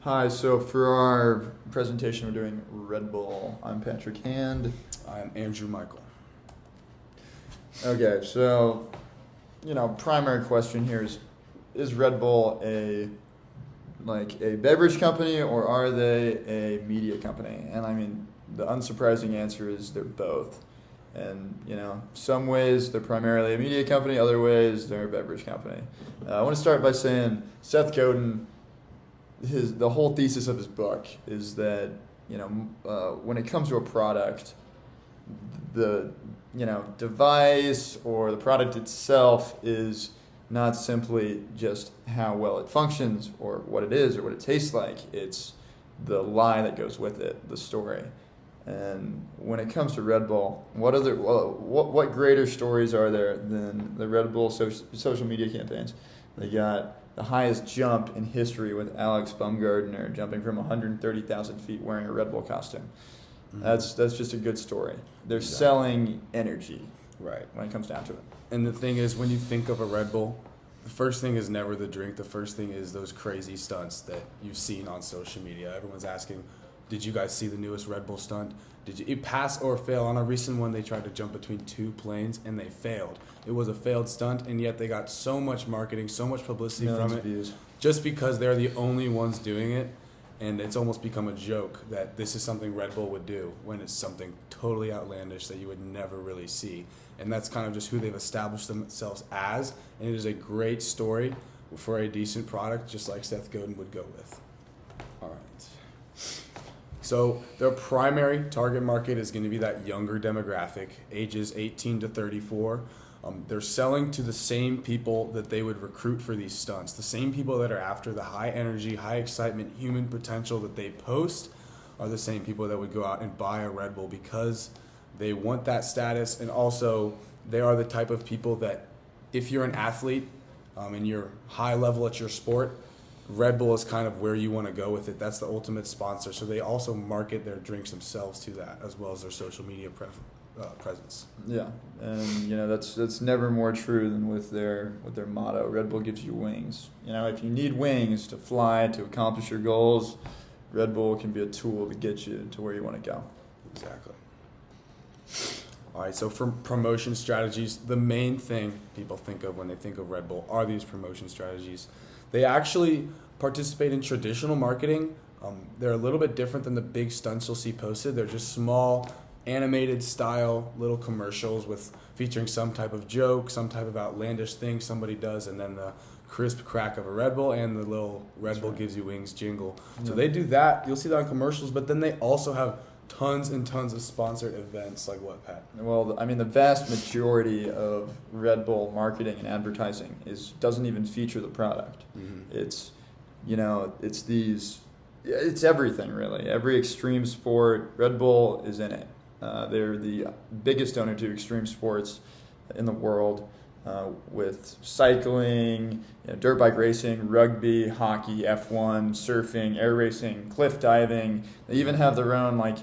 Hi, so for our presentation, we're doing Red Bull. I'm Patrick Hand. I'm Andrew Michael. Okay, so, primary question here is Red Bull a beverage company or are they a media company? And I mean, the unsurprising answer is they're both. And, some ways they're primarily a media company, other ways they're a beverage company. I want to start by saying Seth Godin, the whole thesis of his book is that when it comes to a product, the device or the product itself is not simply just how well it functions or what it is or what it tastes like. It's the lie that goes with it, the story. And when it comes to Red Bull, what greater stories are there than the Red Bull social media campaigns? They got the highest jump in history with Alex Baumgartner jumping from 130,000 feet wearing a Red Bull costume. Mm-hmm. That's just a good story. They're selling energy, right? When it comes down to it. And the thing is, when you think of a Red Bull, the first thing is never the drink. The first thing is those crazy stunts that you've seen on social media. Everyone's asking, did you guys see the newest Red Bull stunt? Did you pass or fail? On a recent one, they tried to jump between two planes and they failed. It was a failed stunt, and yet they got so much marketing, so much publicity from it, views. Just because they're the only ones doing it. And it's almost become a joke that this is something Red Bull would do when it's something totally outlandish that you would never really see. And that's kind of just who they've established themselves as. And it is a great story for a decent product, just like Seth Godin would go with. All right. So their primary target market is going to be that younger demographic, ages 18 to 34. They're selling to the same people that they would recruit for these stunts, the same people that are after the high energy, high excitement, human potential that they post are the same people that would go out and buy a Red Bull because they want that status. And also they are the type of people that if you're an athlete and you're high level at your sport, Red Bull is kind of where you want to go with it. That's the ultimate sponsor. So they also market their drinks themselves to that as well as their social media presence. Yeah, and that's never more true than with their motto. Red Bull gives you wings. If you need wings to fly to accomplish your goals, Red Bull can be a tool to get you to where you want to go. Exactly. All right, so for promotion strategies, the main thing people think of when they think of Red Bull are these promotion strategies. They actually participate in traditional marketing. They're a little bit different than the big stunts you'll see posted. They're just small, animated style little commercials with featuring some type of joke, some type of outlandish thing somebody does, and then the crisp crack of a Red Bull and the little Red Bull gives you wings jingle. So they do that. You'll see that on commercials, but then they also have tons and tons of sponsored events. Like what, Pat? Well, I mean, the vast majority of Red Bull marketing and advertising doesn't even feature the product. Mm-hmm. It's everything really. Every extreme sport, Red Bull is in it. They're the biggest donor to extreme sports in the world, with cycling, dirt bike racing, rugby, hockey, F1, surfing, air racing, cliff diving. They even have their own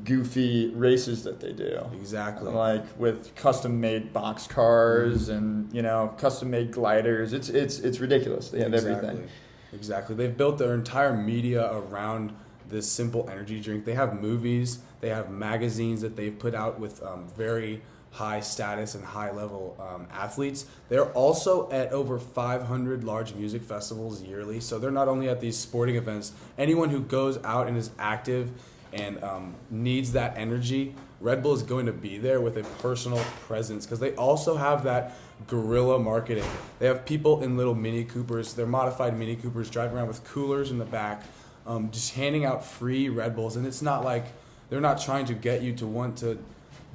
goofy races that they do. Exactly. With custom-made box cars and custom-made gliders. It's ridiculous. They have everything. Exactly. They've built their entire media around this simple energy drink. They have movies, they have magazines that they've put out with very high status and high level athletes. They're also at over 500 large music festivals yearly. So they're not only at these sporting events, anyone who goes out and is active and needs that energy, Red Bull is going to be there with a personal presence because they also have that guerrilla marketing. They have people in little Mini Coopers, they're modified Mini Coopers, driving around with coolers in the back, just handing out free Red Bulls. And it's not like they're not trying to get you to want to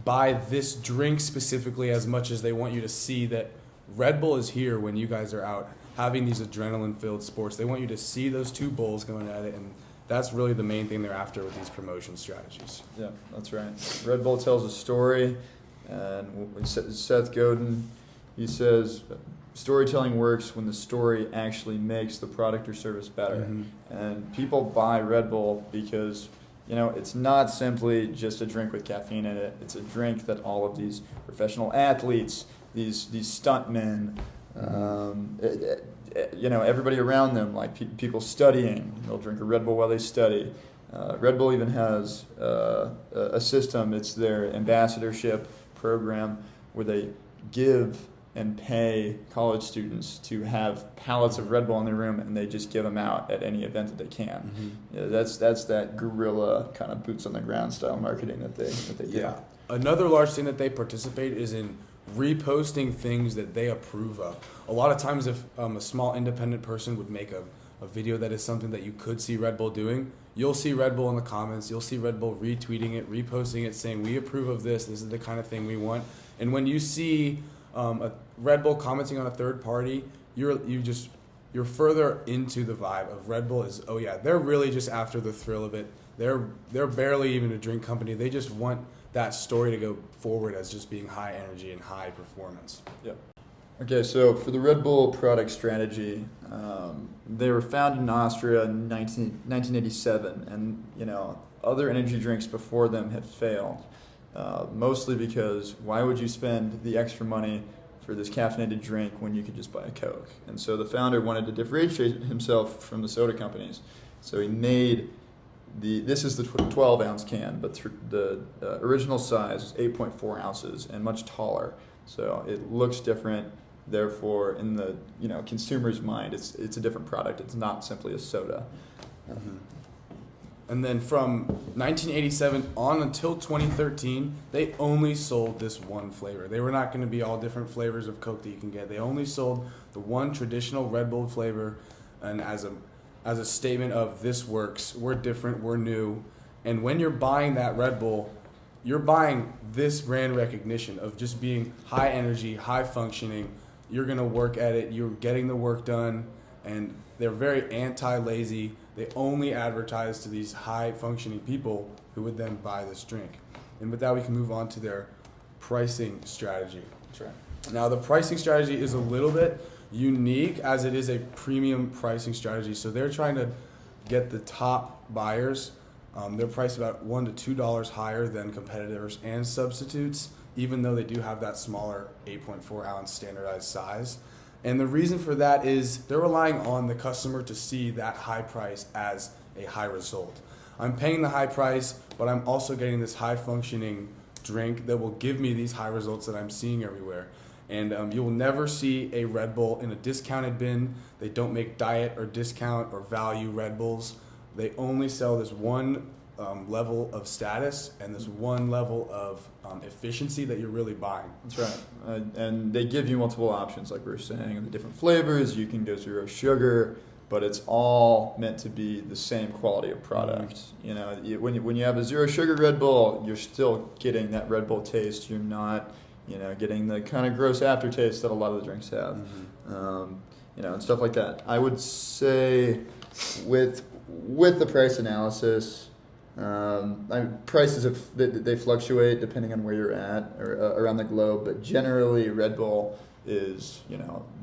buy this drink specifically as much as they want you to see that Red Bull is here when you guys are out having these adrenaline-filled sports. They want you to see those two bulls going at it, and that's really the main thing they're after with these promotion strategies. Yeah, that's right. Red Bull tells a story, and Seth Godin, he says, storytelling works when the story actually makes the product or service better. Mm-hmm. And people buy Red Bull because it's not simply just a drink with caffeine in it. It's a drink that all of these professional athletes, these stuntmen, everybody around them, like people studying, they'll drink a Red Bull while they study. Red Bull even has a system. It's their ambassadorship program where they give and pay college students to have pallets of Red Bull in their room, and they just give them out at any event that they can. Mm-hmm. That's that guerrilla kind of boots on the ground style marketing that they do. Yeah. Another large thing that they participate is in reposting things that they approve of. A lot of times, if a small independent person would make a video that is something that you could see Red Bull doing, you'll see Red Bull in the comments, you'll see Red Bull retweeting it, reposting it, saying, we approve of this is the kind of thing we want. And when you see a Red Bull commenting on a third party, you're further into the vibe of Red Bull is, oh yeah, they're really just after the thrill of it. They're barely even a drink company. They just want that story to go forward as just being high energy and high performance. Yep. Okay, so for the Red Bull product strategy, they were founded in Austria in 1987, and other energy drinks before them had failed, mostly because why would you spend the extra money for this caffeinated drink when you could just buy a Coke? And so the founder wanted to differentiate himself from the soda companies, so he made this is the 12-ounce can, but the original size is 8.4 ounces and much taller. So it looks different. Therefore, in the consumer's mind, it's a different product. It's not simply a soda. Mm-hmm. And then from 1987 on until 2013, they only sold this one flavor. They were not going to be all different flavors of Coke that you can get. They only sold the one traditional Red Bull flavor, and as a statement of this works, we're different, we're new. And when you're buying that Red Bull, you're buying this brand recognition of just being high energy, high functioning. You're going to work at it, you're getting the work done, and they're very anti-lazy. They only advertise to these high functioning people who would then buy this drink. And with that, we can move on to their pricing strategy. That's right. Now, the pricing strategy is a little bit unique as it is a premium pricing strategy. So they're trying to get the top buyers. They're priced about $1 to $2 higher than competitors and substitutes, even though they do have that smaller 8.4 ounce standardized size. And the reason for that is they're relying on the customer to see that high price as a high result. I'm paying the high price, but I'm also getting this high functioning drink that will give me these high results that I'm seeing everywhere. And you will never see a Red Bull in a discounted bin. They don't make diet or discount or value Red Bulls. They only sell this one level of status and this one level of efficiency that you're really buying. That's right. And they give you multiple options, like we were saying, the different flavors. You can go zero sugar, but it's all meant to be the same quality of product. Mm-hmm. When you have a zero sugar Red Bull, you're still getting that Red Bull taste. You're not getting the kind of gross aftertaste that a lot of the drinks have, and stuff like that. I would say with the price analysis, prices they fluctuate depending on where you're at or around the globe, but generally Red Bull is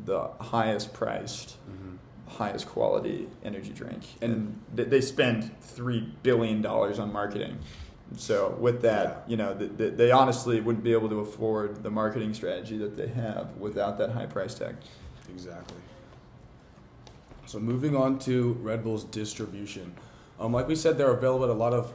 the highest priced, highest quality energy drink, and they spend $3 billion on marketing. So with that, they honestly wouldn't be able to afford the marketing strategy that they have without that high price tag. Exactly. So moving on to Red Bull's distribution. Like we said, they're available at a lot of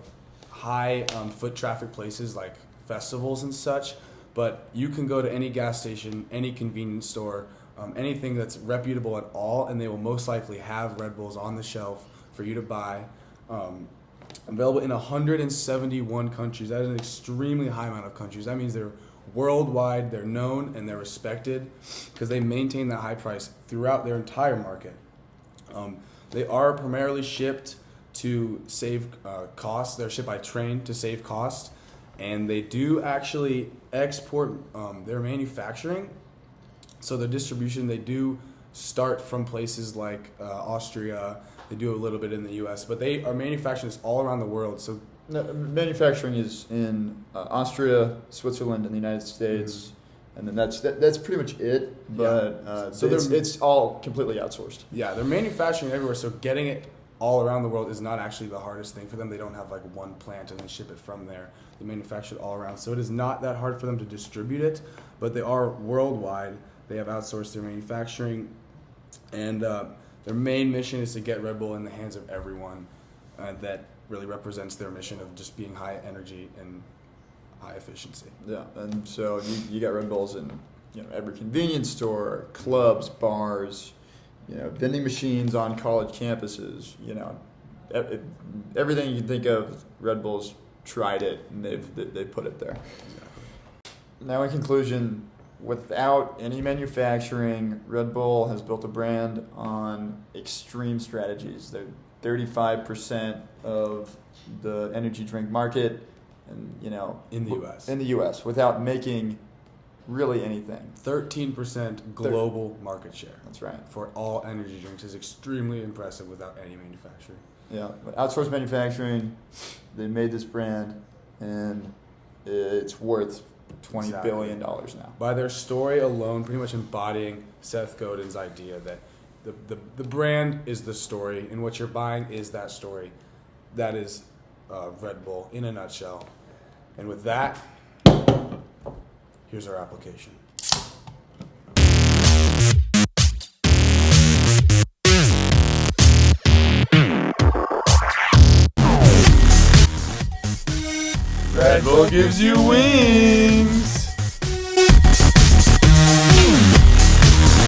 high foot traffic places like festivals and such, but you can go to any gas station, any convenience store, anything that's reputable at all, and they will most likely have Red Bulls on the shelf for you to buy. Available in 171 countries. That is an extremely high amount of countries. That means they're worldwide, they're known, and they're respected because they maintain that high price throughout their entire market. They are primarily shipped to save costs. They're shipped by train to save cost, and they do actually export their manufacturing. So the distribution, they do start from places like Austria. They do a little bit in the U.S., but they are manufacturing this all around the world. So manufacturing is in Austria, Switzerland, and the United States, and then that's pretty much it. But so it's all completely outsourced. Yeah, they're manufacturing everywhere. So getting it all around the world is not actually the hardest thing for them. They don't have like one plant and then ship it from there. They manufacture it all around. So it is not that hard for them to distribute it, but they are worldwide. They have outsourced their manufacturing. And their main mission is to get Red Bull in the hands of everyone. That really represents their mission of just being high energy and high efficiency. Yeah, and so you got Red Bulls in every convenience store, clubs, bars, vending machines on college campuses. Everything you can think of, Red Bull's tried it and they've put it there. Exactly. Now, in conclusion, without any manufacturing, Red Bull has built a brand on extreme strategies. They're 35% of the energy drink market, and in the U.S. In the U.S. without making really anything. 13% global market share. That's right. For all energy drinks is extremely impressive without any manufacturing. Yeah, but outsourced manufacturing, they made this brand, and it's worth $20 billion now. By their story alone, pretty much embodying Seth Godin's idea that the brand is the story, and what you're buying is that story. That is Red Bull in a nutshell. And with that, here's our application. Red Bull gives you wings.